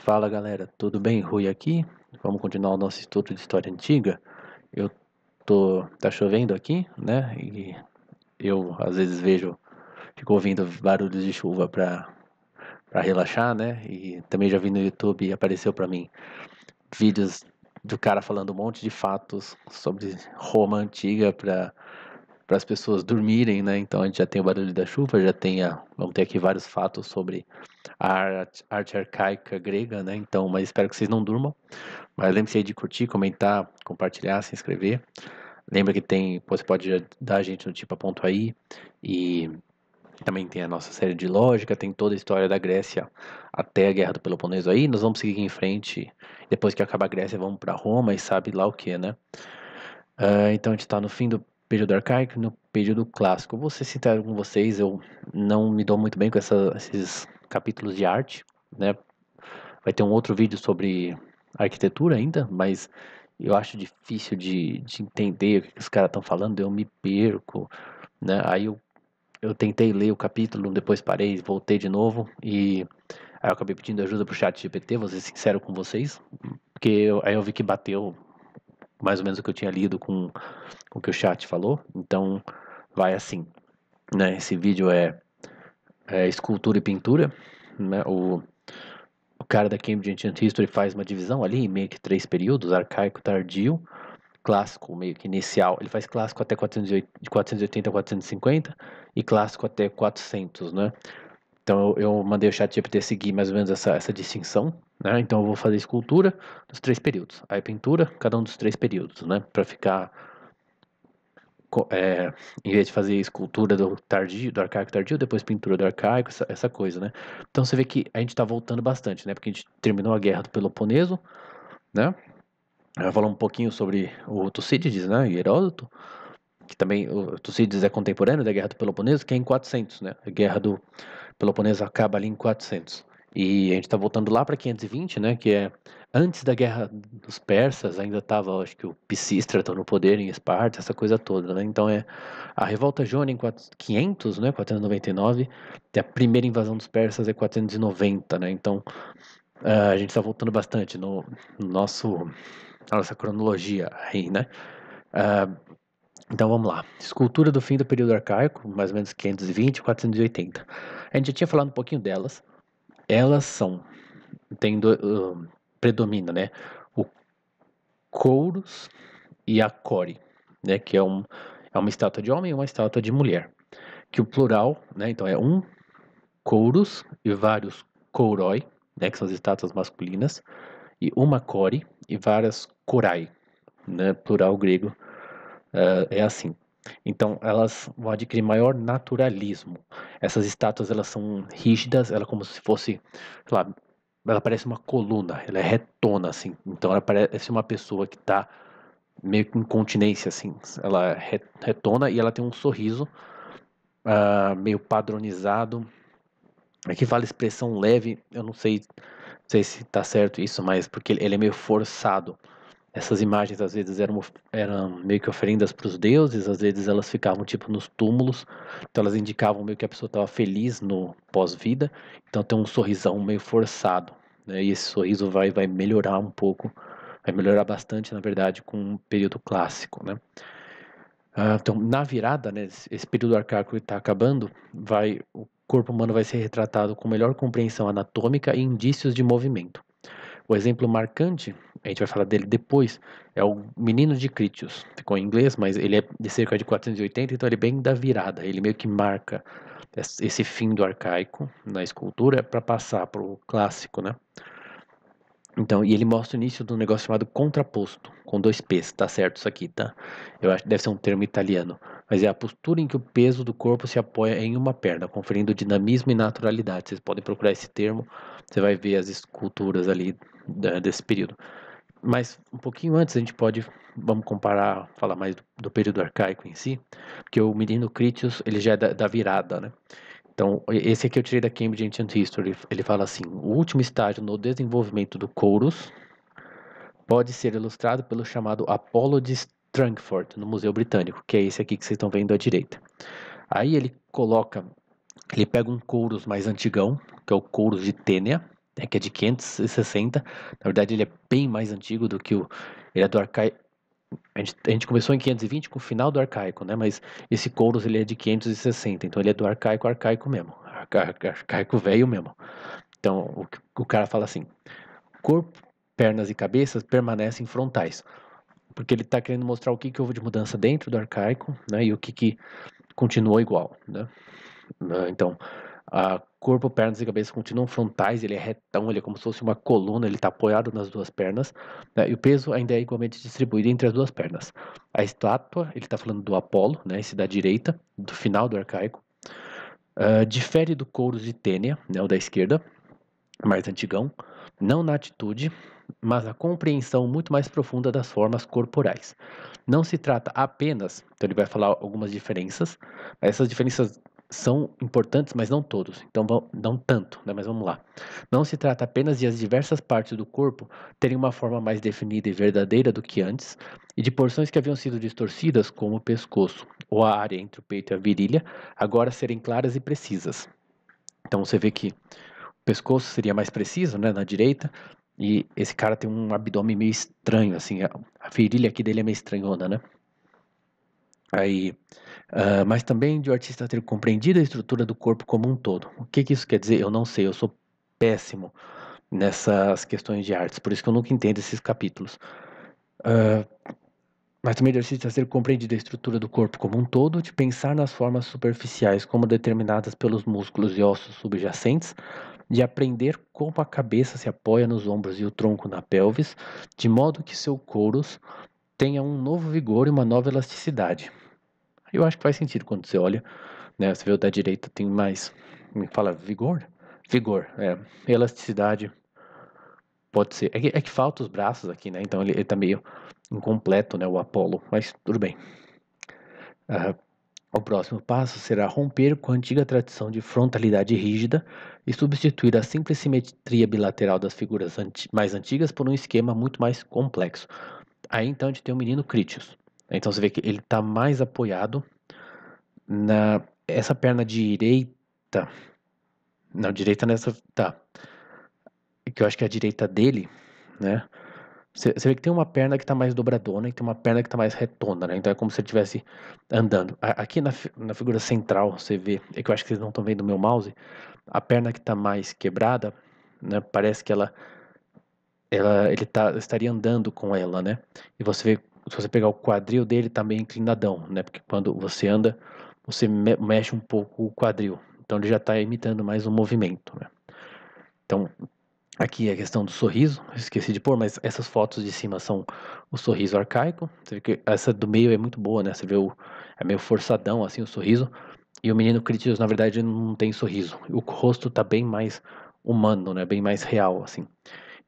Fala galera, tudo bem? Rui aqui. Vamos continuar o nosso estudo de história antiga. Tá chovendo aqui, né? E eu às vezes fico ouvindo barulhos de chuva para relaxar, né? E também já vi no YouTube e apareceu para mim vídeos do cara falando um monte de fatos sobre Roma antiga para as pessoas dormirem, né? Então a gente já tem o barulho da chuva, vamos ter aqui vários fatos sobre a arte arcaica grega, né? Então, mas espero que vocês não durmam. Mas lembre-se aí de curtir, comentar, compartilhar, se inscrever. Lembra que você pode ajudar a gente no Tipa.ai e também tem a nossa série de lógica, tem toda a história da Grécia até a Guerra do Peloponeso aí. Nós vamos seguir em frente. Depois que acabar a Grécia, vamos para Roma e sabe lá o que, né? Então a gente está no fim do período arcaico, no período clássico. Eu vou ser sincero com vocês, eu não me dou muito bem com esses capítulos de arte, né? Vai ter um outro vídeo sobre arquitetura ainda, mas eu acho difícil de entender o que os caras estão falando, eu me perco, né? Eu tentei ler o capítulo, depois parei, voltei de novo e aí eu acabei pedindo ajuda pro chat GPT, vou ser sincero com vocês, porque aí eu vi que bateu mais ou menos o que eu tinha lido com o que o chat falou, então vai assim, né? Esse vídeo é escultura e pintura, né? O cara da Cambridge Ancient History faz uma divisão ali em meio que três períodos, arcaico, tardio, clássico meio que inicial. Ele faz clássico até 480, de 480 a 450 e clássico até 400, né? Então eu mandei o chat GPT seguir mais ou menos essa distinção, né? Então eu vou fazer escultura dos três períodos, aí pintura, cada um dos três períodos, né? Para ficar em vez de fazer escultura do tardio, do arcaico tardio, depois pintura do arcaico, essa coisa, né? Então você vê que a gente está voltando bastante, né? Porque a gente terminou a guerra do Peloponeso, né? Falou um pouquinho sobre o Tucídides, né? E Heródoto, que também o Tucídides é contemporâneo da guerra do Peloponeso, que é em 400, né? A guerra do Peloponeso acaba ali em 400. E a gente está voltando lá para 520, né? Que é antes da guerra dos persas, ainda estava, acho que o Pisístrato no poder em Esparta, essa coisa toda, né? Então é a revolta jônia em 500, né? 499, e a primeira invasão dos persas é 490, né? Então a gente está voltando bastante no na nossa cronologia aí, né? Então vamos lá. Escultura do fim do período arcaico, mais ou menos 520 e 480. A gente já tinha falado um pouquinho delas. Elas são, predomina, né? O Kouros e a Core, né? Que é uma estátua de homem e uma estátua de mulher. Que o plural, né? Então é um Kouros e vários Kouroi, né? Que são as estátuas masculinas. E uma Core e várias Korai, né? Plural grego é assim. Então elas vão adquirir maior naturalismo. Essas estátuas elas são rígidas, ela é como se fosse, sei lá, ela parece uma coluna, ela é retona assim. Então ela parece uma pessoa que está meio que em continência assim. Ela é retona e ela tem um sorriso meio padronizado. Aqui fala expressão leve, eu não sei se está certo isso, mas porque ele é meio forçado. Essas imagens às vezes eram meio que oferendas para os deuses, às vezes elas ficavam tipo nos túmulos, então elas indicavam meio que a pessoa estava feliz no pós-vida, então tem um sorrisão meio forçado, né? E esse sorriso vai melhorar um pouco, vai melhorar bastante, na verdade, com o período clássico, né? Então, na virada, né, esse período arcaico que está acabando, o corpo humano vai ser retratado com melhor compreensão anatômica e indícios de movimento. O exemplo marcante, a gente vai falar dele depois, é o Menino de Critios. Ficou em inglês, mas ele é de cerca de 480, então ele é bem da virada. Ele meio que marca esse fim do arcaico na escultura para passar para o clássico, né? Então, e ele mostra o início de um negócio chamado contraposto, com dois P's, tá certo isso aqui, tá? Eu acho que deve ser um termo italiano, mas é a postura em que o peso do corpo se apoia em uma perna, conferindo dinamismo e naturalidade. Vocês podem procurar esse termo, você vai ver as esculturas ali desse período. Mas um pouquinho antes vamos comparar, falar mais do período arcaico em si, porque o menino Critios, ele já é da virada, né? Então, esse aqui eu tirei da Cambridge Ancient History. Ele fala assim: o último estágio no desenvolvimento do Kouros pode ser ilustrado pelo chamado Apollo de Strangford, no Museu Britânico, que é esse aqui que vocês estão vendo à direita. Aí ele pega um Kouros mais antigão, que é o Kouros de Tênia, né, que é de 560. Na verdade, ele é bem mais antigo do que ele é do arcaico. A gente começou em 520 com o final do arcaico, né? Mas esse Kouros, ele é de 560, então ele é do arcaico mesmo. Arcaico velho mesmo. Então, o cara fala assim: corpo, pernas e cabeças permanecem frontais. Porque ele está querendo mostrar o que houve de mudança dentro do arcaico, né? E o que continuou igual, né? Então, corpo, pernas e cabeça continuam frontais, ele é retão, ele é como se fosse uma coluna, ele está apoiado nas duas pernas, né? E o peso ainda é igualmente distribuído entre as duas pernas. A estátua, ele está falando do Apolo, né? Esse da direita, do final do arcaico, difere do Kouros de Tênia, né? O da esquerda, mais antigão, não na atitude, mas na compreensão muito mais profunda das formas corporais. Não se trata apenas, então ele vai falar algumas diferenças, essas diferenças são importantes, mas não todos, então não tanto, né? Mas vamos lá. Não se trata apenas de as diversas partes do corpo terem uma forma mais definida e verdadeira do que antes, e de porções que haviam sido distorcidas, como o pescoço, ou a área entre o peito e a virilha, agora serem claras e precisas. Então você vê que o pescoço seria mais preciso, né, na direita, e esse cara tem um abdômen meio estranho, assim, a virilha aqui dele é meio estranhona, né? Aí, mas também de o artista ter compreendido a estrutura do corpo como um todo. O que isso quer dizer? Eu não sei, eu sou péssimo nessas questões de artes, por isso que eu nunca entendo esses capítulos. Mas também de artista ter compreendido a estrutura do corpo como um todo, de pensar nas formas superficiais como determinadas pelos músculos e ossos subjacentes, de aprender como a cabeça se apoia nos ombros e o tronco na pelvis, de modo que seu couros tenha um novo vigor e uma nova elasticidade. Eu acho que faz sentido quando você olha, né? Você vê o da direita tem mais, me fala vigor? Vigor, elasticidade, pode ser. É que falta os braços aqui, né? Então ele tá meio incompleto, né? O Apolo, mas tudo bem. O próximo passo será romper com a antiga tradição de frontalidade rígida e substituir a simples simetria bilateral das figuras mais antigas por um esquema muito mais complexo. Aí então a gente tem o menino Critios. Então você vê que ele está mais apoiado na essa perna direita. Não, direita nessa. Tá. Que eu acho que é a direita dele, né? Você vê que tem uma perna que tá mais dobradona e tem uma perna que tá mais retona, né? Então é como se ele estivesse andando. Aqui na figura central, você vê, é que eu acho que vocês não estão vendo o meu mouse, a perna que tá mais quebrada, né? Parece que ele estaria andando com ela, né? E você vê, se você pegar o quadril dele, tá meio inclinadão, né? Porque quando você anda, você mexe um pouco o quadril. Então ele já tá imitando mais um movimento, né? Então, aqui é a questão do sorriso, esqueci de pôr, mas essas fotos de cima são o sorriso arcaico. Você vê que essa do meio é muito boa, né? Você vê é meio forçadão assim o sorriso. E o menino Critias, na verdade, não tem sorriso. O rosto tá bem mais humano, né? Bem mais real, assim.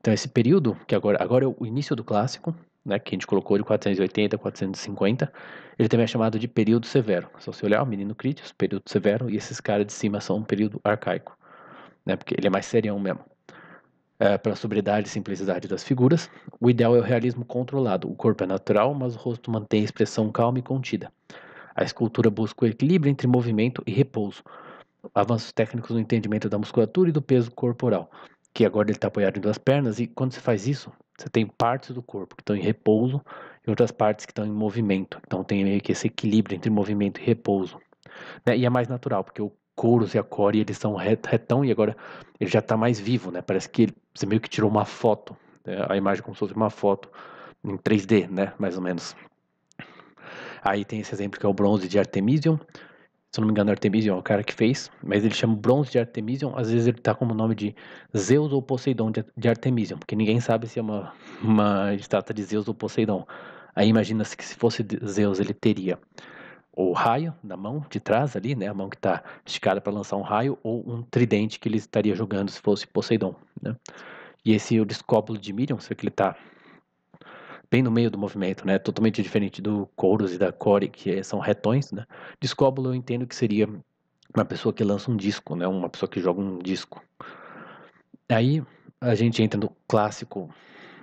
Então esse período, que agora é o início do clássico, né? Que a gente colocou de 480 a 450, ele também é chamado de período severo. Se você olhar o menino Critias, período severo, e esses caras de cima são um período arcaico, né? Porque ele é mais serião mesmo. Pela sobriedade e simplicidade das figuras. O ideal é o realismo controlado. O corpo é natural, mas o rosto mantém a expressão calma e contida. A escultura busca o equilíbrio entre movimento e repouso. Avanços técnicos no entendimento da musculatura e do peso corporal. Que agora ele está apoiado em duas pernas, e quando você faz isso, você tem partes do corpo que estão em repouso e outras partes que estão em movimento. Então tem meio que esse equilíbrio entre movimento e repouso, né? E é mais natural, porque o Kouros e a Core, eles são retão e agora ele já tá mais vivo, né? Parece que você meio que tirou uma foto, né? A imagem como se fosse uma foto em 3D, né? Mais ou menos. Aí tem esse exemplo que é o bronze de Artemision. Se eu não me engano, Artemision é o cara que fez, mas ele chama bronze de Artemision. Às vezes ele tá como nome de Zeus ou Poseidon de Artemision, porque ninguém sabe se é uma estátua de Zeus ou Poseidon. Aí imagina-se que se fosse Zeus, ele teria o raio na mão de trás ali, né? A mão que está esticada para lançar um raio, ou um tridente que ele estaria jogando se fosse Poseidon, né? E esse o discópulo de Miriam, você vê que ele está bem no meio do movimento, né? Totalmente diferente do Kouros e da Core, que são retões, né? Discópulo eu entendo que seria uma pessoa que lança um disco, né? Uma pessoa que joga um disco. Aí a gente entra no clássico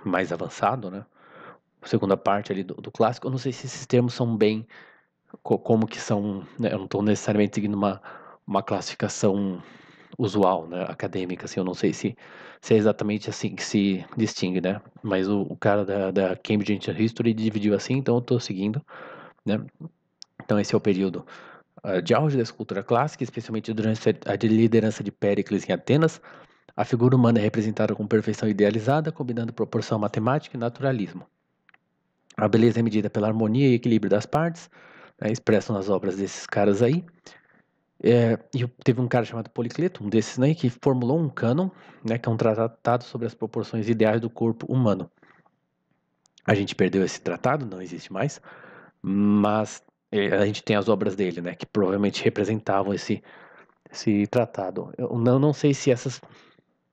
mais avançado, né? A segunda parte ali do clássico. Eu não sei se esses termos são bem como que são, né? Eu não estou necessariamente seguindo uma classificação usual, né, acadêmica, assim, eu não sei se é exatamente assim que se distingue, né, mas o cara da Cambridge Ancient History dividiu assim, então eu tô seguindo, né, então esse é o período de auge da escultura clássica, especialmente durante a liderança de Péricles em Atenas. A figura humana é representada com perfeição idealizada, combinando proporção matemática e naturalismo. A beleza é medida pela harmonia e equilíbrio das partes, né, expressam nas obras desses caras aí. E teve um cara chamado Policleto, um desses, né, que formulou um cânon, né, que é um tratado sobre as proporções ideais do corpo humano. A gente perdeu esse tratado, não existe mais, mas a gente tem as obras dele, né, que provavelmente representavam esse tratado. Eu não sei se essas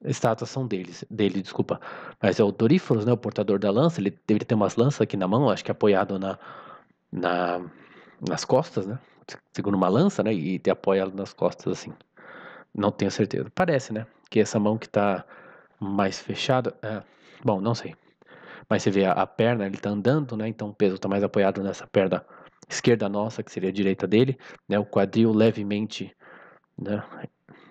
estátuas são dele, desculpa, mas é o Doríforos, né, o portador da lança, ele deveria ter umas lanças aqui na mão, acho que apoiado na, nas costas, né, segura uma lança, né, e te apoia ela nas costas, assim. Não tenho certeza. Parece, né? Que essa mão que tá mais fechada. Bom, não sei. Mas você vê a perna, ele tá andando, né? Então o peso tá mais apoiado nessa perna esquerda nossa, que seria a direita dele, né? O quadril levemente, né?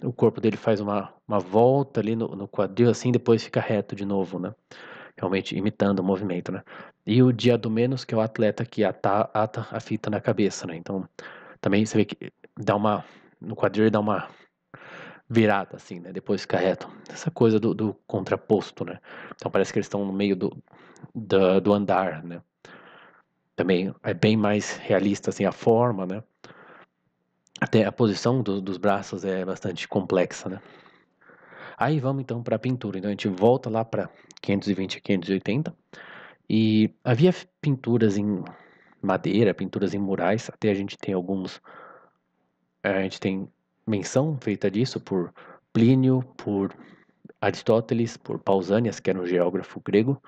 O corpo dele faz uma volta ali no quadril, assim, depois fica reto de novo, né? Realmente imitando o movimento, né? E o diadomenos, que é o atleta que ata a fita na cabeça, né? Então também você vê que dá uma. No quadril ele dá uma virada, assim, né? Depois fica reto. Essa coisa do contraposto, né? Então parece que eles estão no meio do andar, né? Também é bem mais realista, assim, a forma, né? Até a posição dos braços é bastante complexa, né? Aí vamos então para a pintura. Então a gente volta lá para 520 a 580 e havia pinturas em madeira, pinturas em murais. Até a gente tem alguns, a gente tem menção feita disso por Plínio, por Aristóteles, por Pausanias, que era um geógrafo grego.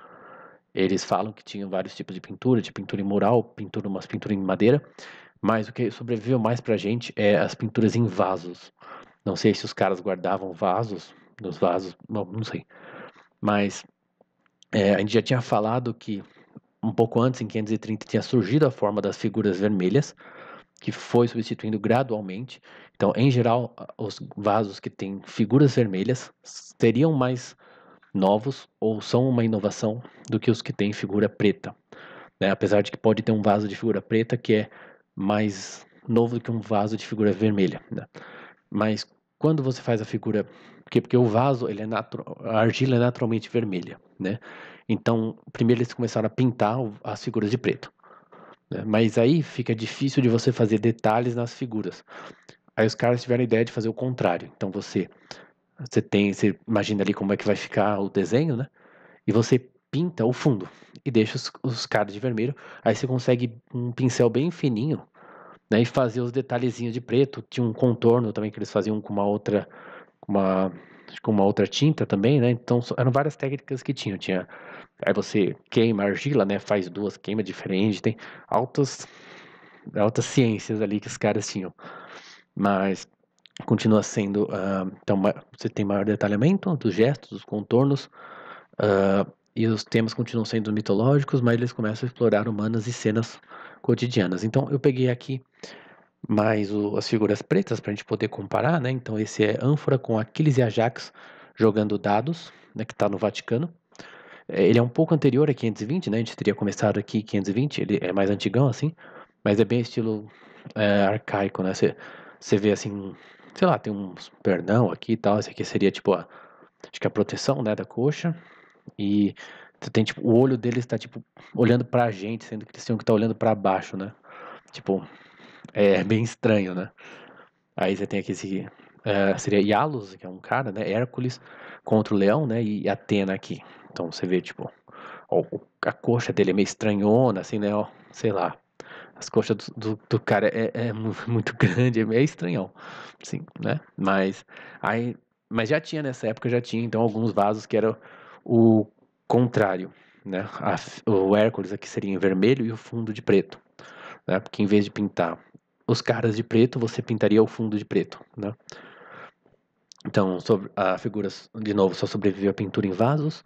Eles falam que tinham vários tipos de pintura em mural, umas pinturas em madeira, mas o que sobreviveu mais pra gente é as pinturas em vasos. Não sei se os caras guardavam vasos, nos vasos, não sei. Mas a gente já tinha falado que um pouco antes, em 530, tinha surgido a forma das figuras vermelhas, que foi substituindo gradualmente. Então, em geral, os vasos que têm figuras vermelhas seriam mais novos ou são uma inovação do que os que têm figura preta, né? Apesar de que pode ter um vaso de figura preta que é mais novo do que um vaso de figura vermelha, né? Mas quando você faz a figura, porque o vaso, a argila é naturalmente vermelha, né? Então, primeiro eles começaram a pintar as figuras de preto, né? Mas aí fica difícil de você fazer detalhes nas figuras. Aí os caras tiveram a ideia de fazer o contrário. Então você imagina ali como é que vai ficar o desenho, né? E você pinta o fundo e deixa os caras de vermelho. Aí você consegue um pincel bem fininho, né? E fazer os detalhezinhos de preto. Tinha um contorno também que eles faziam com uma, com uma outra tinta também, né? Então eram várias técnicas que tinham. Aí você queima a argila, né? Faz duas queimas diferentes. Tem altas, altas ciências ali que os caras tinham. Mas continua sendo. Então você tem maior detalhamento dos gestos, dos contornos. E os temas continuam sendo mitológicos, mas eles começam a explorar humanas e cenas cotidianas. Então eu peguei aqui mais as figuras pretas para a gente poder comparar, né? Então esse é ânfora com Aquiles e Ajax jogando dados, né? Que está no Vaticano. Ele é um pouco anterior a 520, né? A gente teria começado aqui em 520, ele é mais antigão assim, mas é bem estilo arcaico, né? Você vê assim, sei lá, tem um perdão aqui e tal. Esse aqui seria tipo acho que a proteção, né, da coxa. E você tem, tipo, o olho deles tá, tipo, olhando pra gente, sendo que eles tinham que estar olhando pra baixo, né? Tipo, é bem estranho, né? Aí você tem aqui seria Ialus, que é um cara, né? Hércules contra o leão, né? E Atena aqui. Então você vê, tipo, ó, a coxa dele é meio estranhona, assim, né? Ó, sei lá. As coxas do cara é muito grande, é meio estranhão, assim, né? Mas já tinha nessa época, já tinha então alguns vasos que eram o contrário, né? O Hércules aqui seria em vermelho e o fundo de preto, né? Porque em vez de pintar os caras de preto, você pintaria o fundo de preto, né? Então, a figura, de novo, só sobreviveu a pintura em vasos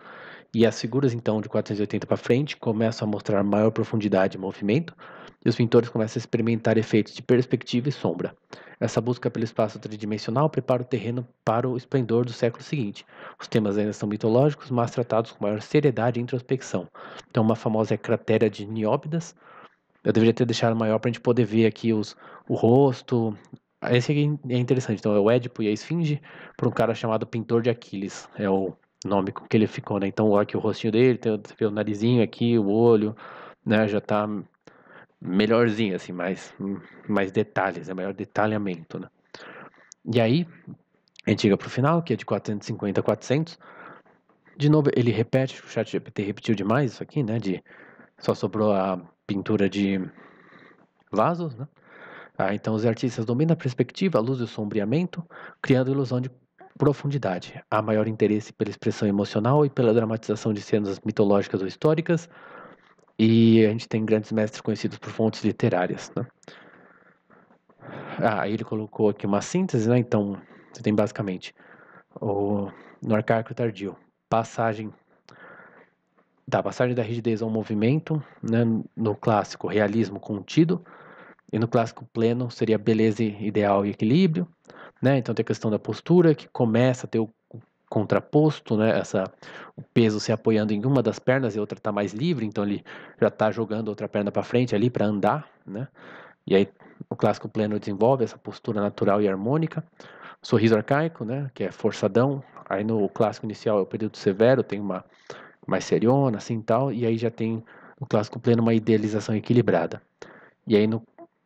E as figuras, então, de 480 para frente começam a mostrar maior profundidade e movimento, e os pintores começam a experimentar efeitos de perspectiva e sombra. Essa busca pelo espaço tridimensional prepara o terreno para o esplendor do século seguinte. Os temas ainda são mitológicos, mas tratados com maior seriedade e introspecção. Então, uma famosa é Cratera de Nióbidas. Eu deveria ter deixado maior para a gente poder ver aqui o rosto. Esse aqui é interessante. Então, é o Édipo e a Esfinge por um cara chamado Pintor de Aquiles. É o nome com que ele ficou, né? Então, aqui o rostinho dele, tem o narizinho aqui, o olho, né? Já tá melhorzinho, assim, mais detalhes, é maior detalhamento, né? E aí, a gente chega pro final, que é de 450 a 400. De novo, ele repete, o ChatGPT repetiu demais isso aqui, né? Só sobrou a pintura de vasos, né? Então, os artistas dominam a perspectiva, a luz e o sombreamento, criando ilusão de profundidade. Há maior interesse pela expressão emocional e pela dramatização de cenas mitológicas ou históricas, e a gente tem grandes mestres conhecidos por fontes literárias, né? Aí ele colocou aqui uma síntese, né? Então, você tem basicamente no arcaico tardio, passagem da rigidez ao movimento, né? No clássico, realismo contido, e no clássico pleno seria beleza ideal e equilíbrio, né? Então tem a questão da postura, que começa a ter o contraposto, né? O peso se apoiando em uma das pernas e a outra está mais livre, então ele já está jogando a outra perna para frente ali para andar, né? E aí o clássico pleno desenvolve essa postura natural e harmônica. Sorriso arcaico, né? Que é forçadão. Aí no clássico inicial é o período severo, tem uma mais seriona, assim tal, e aí já tem no clássico pleno uma idealização equilibrada. E aí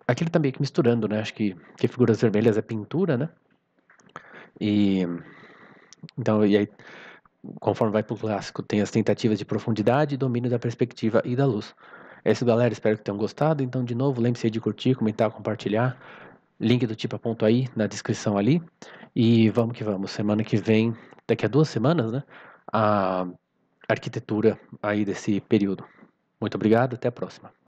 aqui ele tá meio que misturando, né? Acho que figuras vermelhas é pintura, né? E então, e aí, conforme vai pro clássico, tem as tentativas de profundidade, domínio da perspectiva e da luz. É isso, galera. Espero que tenham gostado. Então, de novo, lembre-se aí de curtir, comentar, compartilhar. Link do Tipo a Ponto aí na descrição ali. E vamos que vamos. Semana que vem, daqui a 2 semanas, né? A arquitetura aí desse período. Muito obrigado, até a próxima.